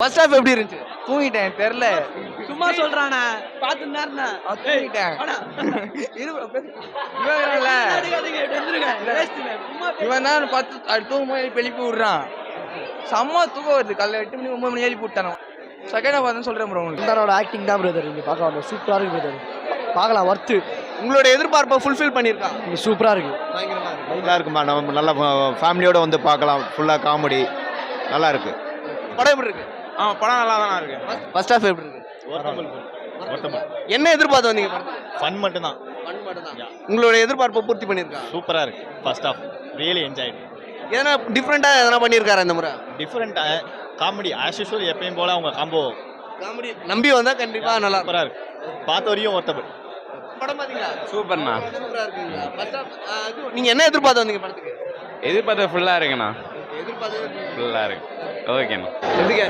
First half எப்படி இருந்துச்சு? தூங்கிட்டேன் தெரியல. சும்மா சொல்றானே பாத்துன்னு இருந்தேன். தூங்கிட்டேன். இவன் தான் 10 தூங்கும்போது எழுப்பி விடுறான். செம்ம தூக்கம் வருது. காலைல 8 மணி 9 மணி எழுப்பி விட்டானோ. செகண்ட் ஹாஃப் வந்து சொல்றேன் ப்ரோ. இந்தாரோட ஆக்டிங் தான் பிரதர் இங்கே பார்க்க வரணும். சூப்பராக இருக்கு பிரதர். பார்க்கலாம் ஒர்த்து. உங்களோட எதிர்பார்ப்பை ஃபுல்ஃபில் பண்ணியிருக்கான். இங்கே சூப்பராக இருக்கு. பயங்கரமா இருக்கு. நல்லா இருக்குமா, நம்ம நல்லா ஃபேமிலியோட வந்து பார்க்கலாம். ஃபுல்லாக காமெடி நல்லா இருக்கு. படம் எப்படி இருக்கு? படம் நல்லா தானே இருக்கு. ஃபர்ஸ்ட் ஹாஃப் எப்படி இருக்கு? என்ன எதிர்பார்த்து வந்தீங்க படத்துக்கு? ஃபன் மட்டும் தான். உங்களோட எதிர்பார்ப்பை பூர்த்தி பண்ணியிருக்கான். சூப்பராக இருக்கு. First off really enjoyed. எதனா டிஃப்ரெண்டாக எதனா பண்ணியிருக்காரு இந்த முறை? டிஃப்ரெண்ட்டாக காமெடி ஆஸ் யூஷுவல் எப்பயும் போல அவங்க காம்போ காமெடி நம்பி வந்தா கண்டிப்பா நல்லா இருக்கும். சூப்பராக இருக்கு. பார்த்த வரையும் ஒர்த்தபிள். படம் பாத்தீங்களா? சூப்பர்ண்ணா. சூப்பரா இருக்குங்களா? ஃபர்ஸ்ட் ஹாஃப் நீங்க என்ன எதிர்பார்த்து வந்தீங்க படத்துக்கு? எதிர்பார்த்த ஃபுல்லாக இருக்குண்ணா. எதிர்பார்த்து ஃபுல்லாக இருக்கு. ஓகேண்ணா. எதுக்கு